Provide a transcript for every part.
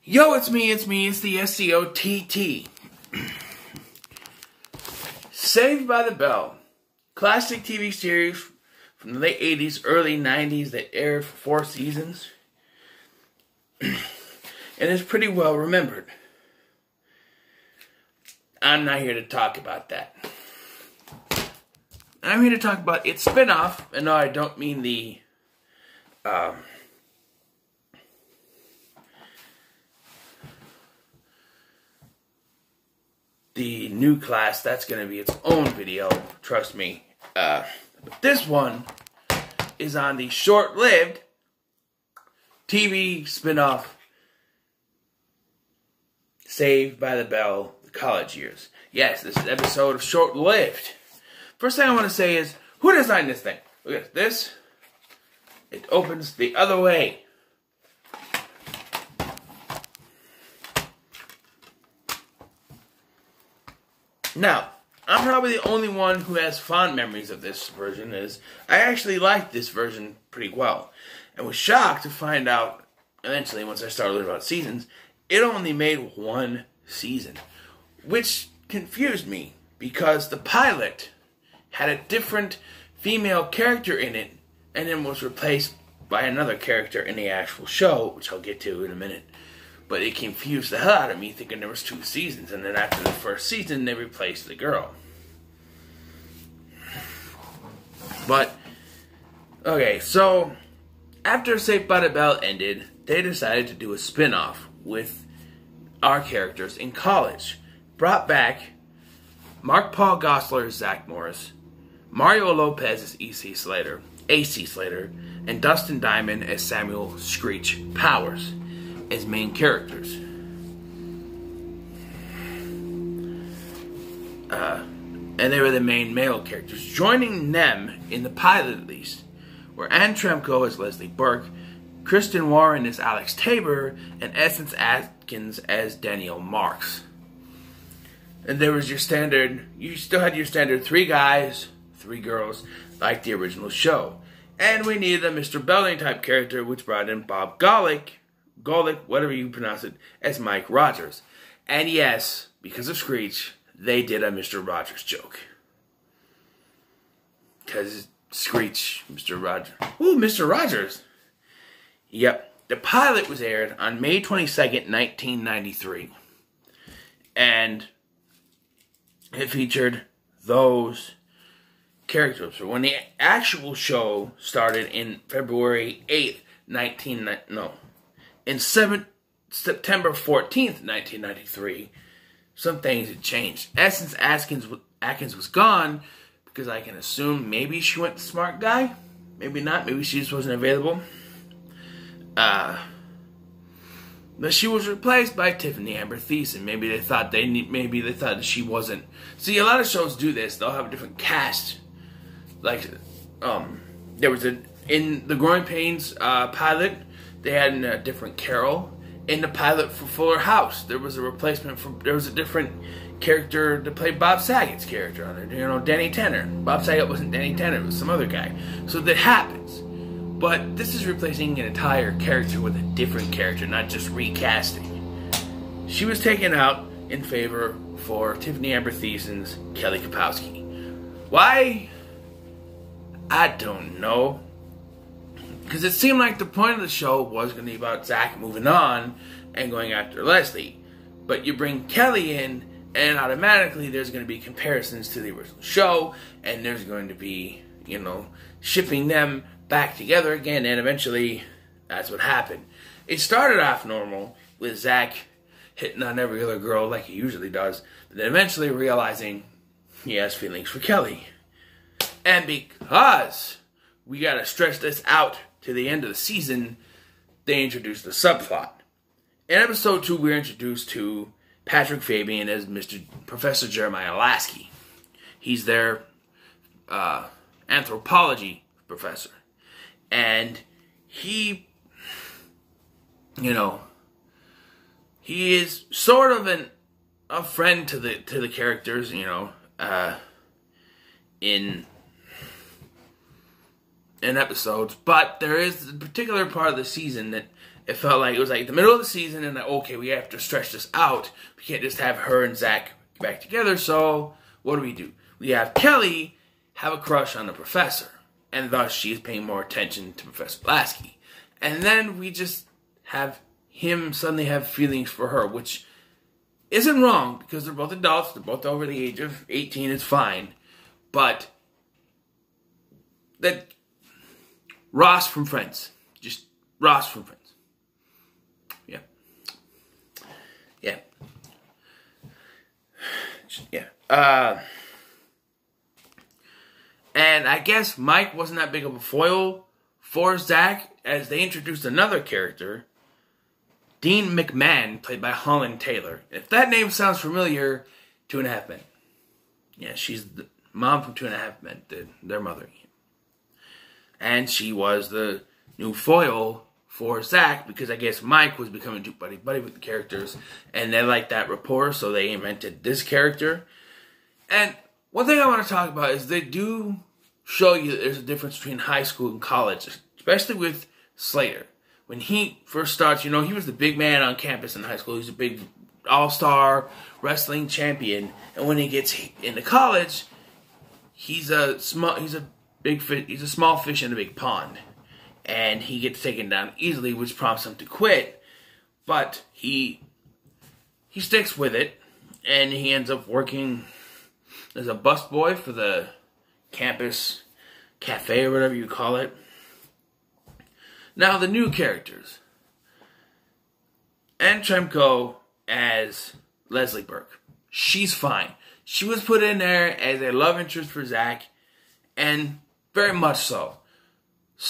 Yo, it's me, it's the SCOTT. Saved by the Bell. Classic TV series from the late 80s, early 90s that aired for 4 seasons. And it's pretty well remembered. I'm not here to talk about that. I'm here to talk about its spinoff, and no, I don't mean the new class. That's going to be its own video, trust me. But this one is on the short-lived TV spinoff Saved by the Bell, the college years. Yes, this is an episode of short-lived. First thing I want to say is, who designed this thing? Look at this. It opens the other way. Now, I'm probably the only one who has fond memories of this version, as I actually liked this version pretty well. And was shocked to find out, eventually, once I started learning about seasons, it only made 1 season. Which confused me, because the pilot had a different female character in it, and then was replaced by another character in the actual show, which I'll get to in a minute. But it confused the hell out of me, thinking there was 2 seasons, and then after the first season, they replaced the girl. But, okay, so, after Saved by the Bell ended, they decided to do a spin-off with our characters in college. Brought back Mark Paul Gosselaar as Zach Morris, Mario Lopez as AC Slater, and Dustin Diamond as Samuel Screech Powers as main characters. And they were the main male characters. Joining them, in the pilot at least, were Anne Tremco as Leslie Burke, Kristen Warren as Alex Tabor, and Essence Atkins as Danielle Marks. And there was your standard, you still had your standard 3 guys, 3 girls, like the original show. And we needed a Mr. Belding type character, which brought in Bob Golick, whatever you pronounce it, as Mike Rogers. And yes, because of Screech, they did a Mr. Rogers joke. Because Screech, Mr. Rogers. Ooh, Mr. Rogers. Yep. The pilot was aired on May 22nd, 1993. And it featured those characters. So when the actual show started in February 8th, September 14th, 1993, some things had changed. Essence Atkins was gone, because I can assume maybe she went to Smart Guy. Maybe not. Maybe she just wasn't available. But she was replaced by Tiffany Amber Thiessen. Maybe they thought that she wasn't. See, a lot of shows do this. They'll have a different cast. Like, there was in the Growing Pains pilot, they had a different Carol. In the pilot for Fuller House, there was a replacement there was a different character to play Bob Saget's character on it. You know, Danny Tanner. Bob Saget wasn't Danny Tanner, it was some other guy. So that happens. But this is replacing an entire character with a different character, not just recasting. She was taken out in favor for Tiffany Amber Thiessen's Kelly Kapowski. Why? I don't know. Because it seemed like the point of the show was going to be about Zach moving on and going after Leslie. But you bring Kelly in, and automatically there's going to be comparisons to the original show, and there's going to be, you know, shipping them back together again, and eventually that's what happened. It started off normal, with Zach hitting on every other girl like he usually does, but then eventually realizing he has feelings for Kelly. And because we got to stretch this out to the end of the season, they introduced the subplot. In episode 2, we're introduced to Patrick Fabian as Professor Jeremiah Lasky. He's their anthropology professor. And he, you know, he is sort of a friend to the characters, you know, in episodes, but there is a particular part of the season that it felt like it was like the middle of the season, and like, okay, we have to stretch this out. We can't just have her and Zach back together. So what do? We have Kelly have a crush on the professor, and thus she is paying more attention to Professor Lasky. And then we just have him suddenly have feelings for her, which isn't wrong because they're both adults. They're both over the age of 18. It's fine. But that Ross from Friends. Just Ross from Friends. Yeah. Yeah. Yeah. And I guess Mike wasn't that big of a foil for Zach, as they introduced another character, Dean McMahon, played by Holland Taylor. If that name sounds familiar, 2.5 Men. Yeah, she's the mom from 2.5 Men, their mother. And she was the new foil for Zach, because I guess Mike was becoming too buddy-buddy with the characters, and they liked that rapport, so they invented this character. And one thing I want to talk about is they do show you that there's a difference between high school and college, especially with Slater. When he first starts, he was the big man on campus in high school. He's a big all-star wrestling champion. And when he gets into college, he's a small fish in a big pond. And he gets taken down easily, which prompts him to quit. But he sticks with it, and he ends up working as a busboy for the campus cafe, or whatever you call it. Now, the new characters. Anne Tremco as Leslie Burke. She's fine. She was put in there as a love interest for Zach, and very much so.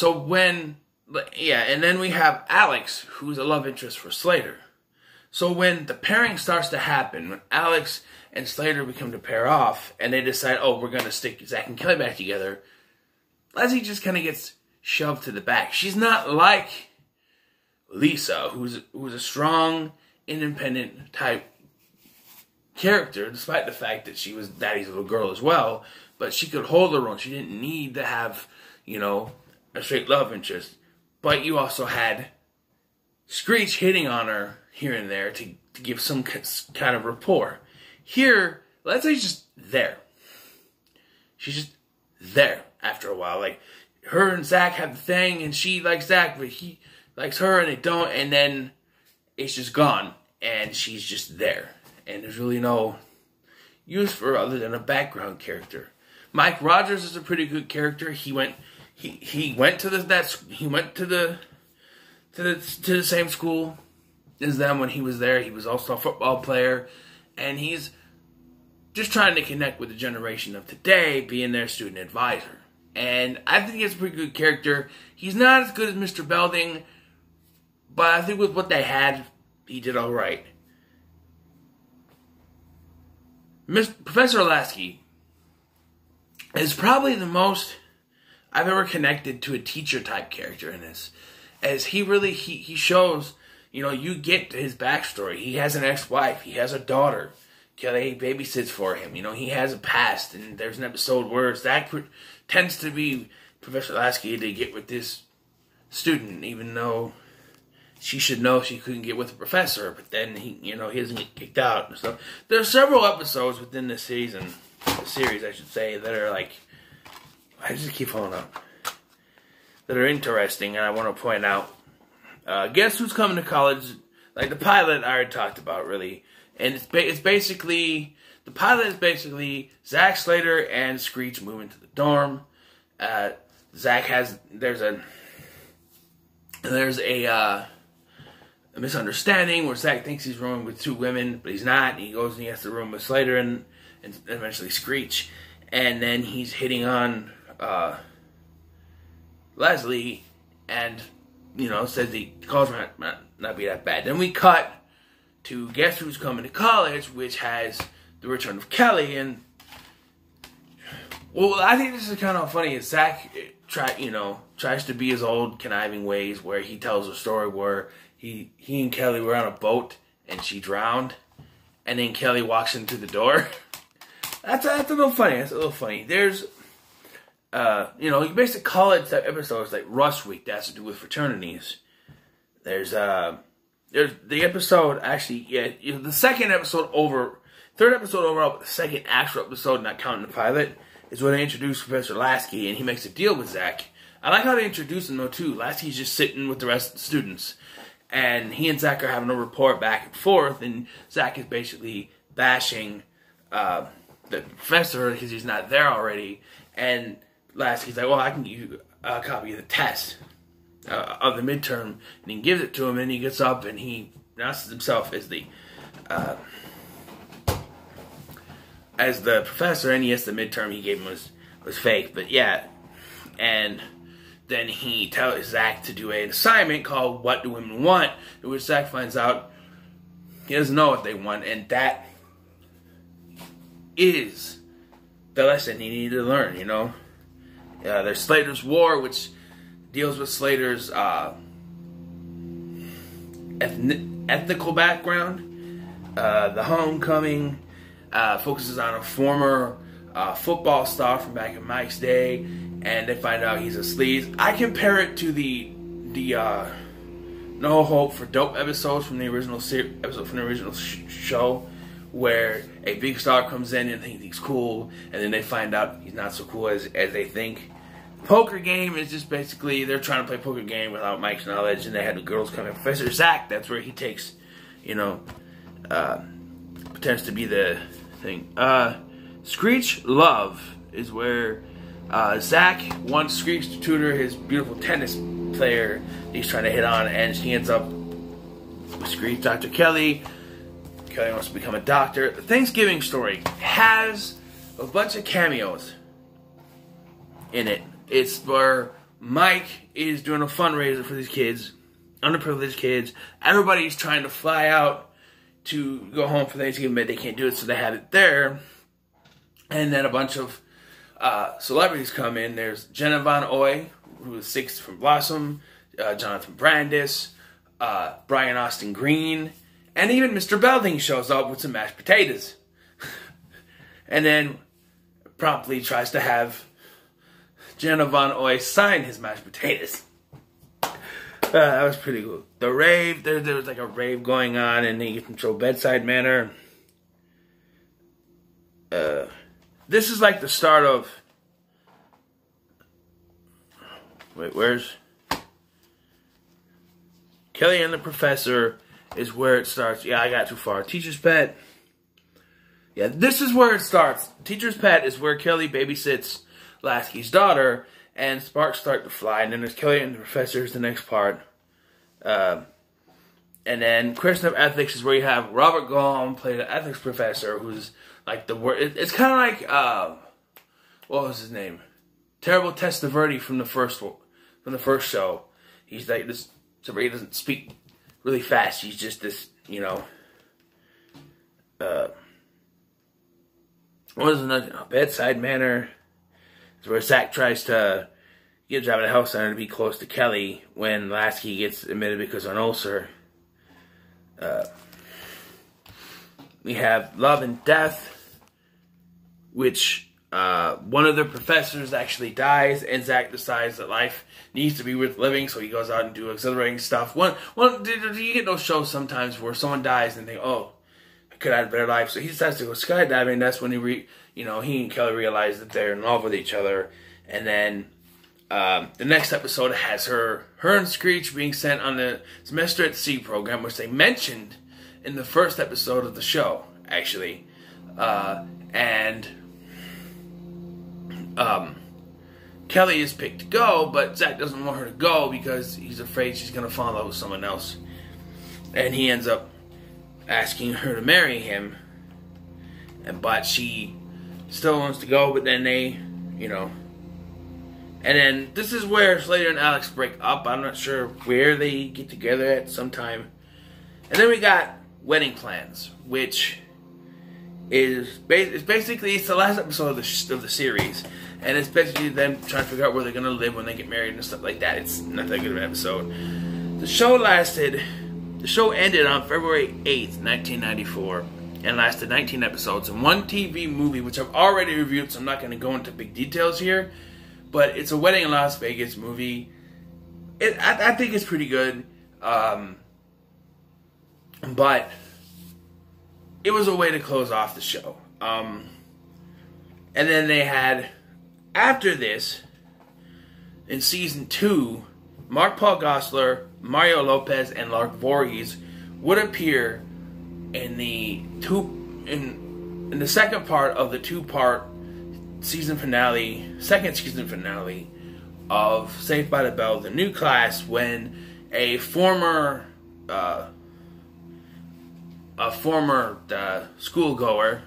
And then we have Alex, who's a love interest for Slater. So when the pairing starts to happen, when Alex and Slater become to pair off, and they decide, we're going to stick Zach and Kelly back together, Leslie just kind of gets shoved to the back. She's not like Lisa, who's a strong, independent type character, despite the fact that she was Daddy's little girl as well. But she could hold her own. She didn't need to have, a straight love interest. But you also had Screech hitting on her here and there to give some kind of rapport. Here, Leslie's just there. She's just there after a while. Like, her and Zach have the thing, and she likes Zach, but he likes her, and they don't, and then it's just gone, and she's just there. And there's really no use for her other than a background character. Mike Rogers is a pretty good character. He went to the same school as them when he was there. He was also a football player, and he's just trying to connect with the generation of today, being their student advisor. And I think he's a pretty good character. He's not as good as Mr. Belding, but I think with what they had, he did all right. Professor Lasky is probably the most I've ever connected to a teacher-type character in this. As he shows, you get his backstory. He has an ex-wife. He has a daughter. Kelly babysits for him. He has a past. And there's an episode where Zach tends to be Professor Lasky to get with this student, even though she should know she couldn't get with the professor. But then he doesn't get kicked out and stuff. There are several episodes within the series, I should say, that are like, I just keep following up, that are interesting, and I want to point out. Guess Who's Coming to College? Like the pilot I already talked about, really. And it's basically, the pilot is basically Zach, Slater, and Screech moving to the dorm. There's a misunderstanding where Zach thinks he's rooming with 2 women, but he's not. He goes and he has to room with Slater and eventually Screech. And then he's hitting on Leslie, and says the calls might not be that bad. Then we cut to Guess Who's Coming to College, which has the return of Kelly. And I think this is kind of funny. Is Zach tries to be his old conniving ways, where he tells a story where he and Kelly were on a boat and she drowned, and then Kelly walks in through the door. That's a little funny. There's you basically college type episodes like Rush Week that has to do with fraternities. there's the episode, actually, yeah, the second episode over, third episode overall, but the second actual episode, not counting the pilot, is when they introduce Professor Lasky, and he makes a deal with Zach. I like how they introduce him, though, too. Lasky's just sitting with the rest of the students, and he and Zach are having a report back and forth, and Zach is basically bashing the professor because he's not there already, and Lasky's like, well, I can give you a copy of the test of the midterm, and he gives it to him, and he gets up, and he announces himself as the professor, and yes, the midterm he gave him was fake, but yeah, and then he tells Zach to do an assignment called What Do Women Want, in which Zach finds out he doesn't know what they want, and that is the lesson he needed to learn, you know? There's Slater's War, which deals with Slater's ethnical background. The Homecoming focuses on a former football star from back in Mike's day, and they find out he's a sleaze. I compare it to the No Hope for Dope episodes from the original show, where a big star comes in and thinks he's cool, and then they find out he's not so cool as they think. Poker Game is just basically they're trying to play poker game without Mike's knowledge, and they had the girls come in. Professor Zach, that's where he takes, pretends to be the thing. Screech Love is where Zach wants Screech to tutor his beautiful tennis player he's trying to hit on, and she ends up with Screech. Dr. Kelly. Kelly wants to become a doctor. The Thanksgiving Story has a bunch of cameos in it. It's where Mike is doing a fundraiser for these kids, underprivileged kids. Everybody's trying to fly out to go home for Thanksgiving, but they can't do it, so they have it there. And then a bunch of celebrities come in. There's Jenna Von Oy, who is Six from Blossom, Jonathan Brandis, Brian Austin Green, and even Mr. Belding shows up with some mashed potatoes. And then promptly tries to have Jenna Von Oy sign his mashed potatoes. That was pretty cool. The rave, there was like a rave going on, and they control Bedside Manor. This is like the start of... Wait, where's... Kelly and the Professor is where it starts. Yeah, I got too far. Teacher's Pet. Yeah, this is where it starts. Teacher's Pet is where Kelly babysits Lasky's daughter, and sparks start to fly, and then there's Kelly and the Professor is the next part. And then Question of Ethics is where you have Robert Gaume play the ethics professor, who's like the word. It's kind of like, what was his name? Terrible Testaverde from the first show. He's like this, somebody who doesn't speak really fast. He's just this, what was another? Bedside Manor. It's where Zach tries to get a job at a health center to be close to Kelly when Lasky gets admitted because of an ulcer. We have Love and Death, which one of the professors actually dies, and Zach decides that life needs to be worth living, so he goes out and do exhilarating stuff. Do you get those shows sometimes where someone dies and they think, oh, I could have had a better life? So he decides to go skydiving. That's when he and Kelly realize that they're in love with each other. And then the next episode has her and Screech being sent on the Semester at Sea program, which they mentioned in the first episode of the show, actually. Kelly is picked to go, but Zach doesn't want her to go because he's afraid she's going to fall in love with someone else. And he ends up asking her to marry him. But she still wants to go, but then they, And then this is where Slater and Alex break up. I'm not sure where they get together at sometime. And then we got Wedding Plans, which is basically it's the last episode of the series, and it's basically them trying to figure out where they're gonna live when they get married and stuff like that. It's not that good of an episode. The show ended on February 8th, 1994, and lasted 19 episodes and one TV movie, which I've already reviewed, so I'm not going to go into big details here. But it's a wedding in Las Vegas movie. I think it's pretty good. But it was a way to close off the show. And then they had, after this, in season 2, Mark Paul Gosselaar, Mario Lopez, and Lark Voorhees would appear in the second part of the 2-part season finale, second season finale of Saved by the Bell, the new class, when a former schoolgoer,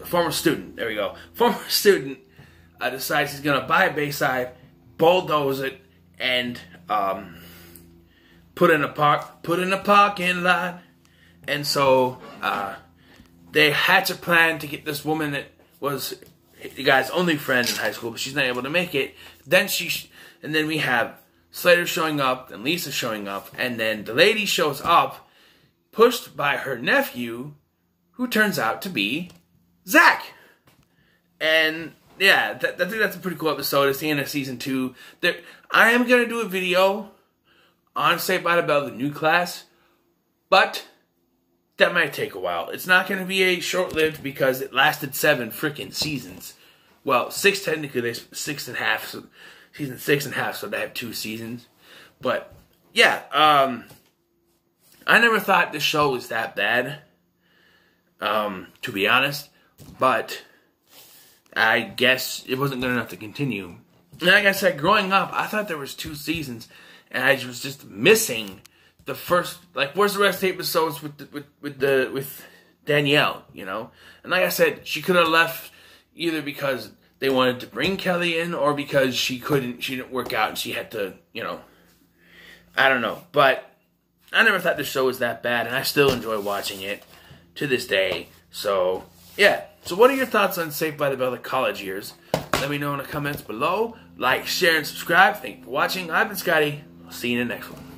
former student, there we go, former student decides he's going to buy a Bayside, bulldoze it, and put in a parking lot. And so they hatch a plan to get this woman that was the guy's only friend in high school, but she's not able to make it. Then we have Slater showing up, and Lisa showing up, and then the lady shows up, pushed by her nephew, who turns out to be Zach. And yeah, I think that's a pretty cool episode. It's the end of season 2. I am going to do a video on Saved by the Bell, the new class, but that might take a while. It's not going to be a short-lived because it lasted 7 freaking seasons. Well, 6 technically, there's 6.5, so season 6.5, so they have 2 seasons. But yeah, I never thought the show was that bad, to be honest, but I guess it wasn't good enough to continue. And like I said, growing up, I thought there was 2 seasons, and I was just missing the first, like, where's the rest of the episodes with Danielle, you know? And like I said, she could have left either because they wanted to bring Kelly in, or because she didn't work out and she had to, you know, I don't know. But I never thought the show was that bad, and I still enjoy watching it to this day. So, yeah. So what are your thoughts on Saved by the Bell, the college years? Let me know in the comments below. Like, share, and subscribe. Thank you for watching. I've been Scotty. I'll see you in the next one.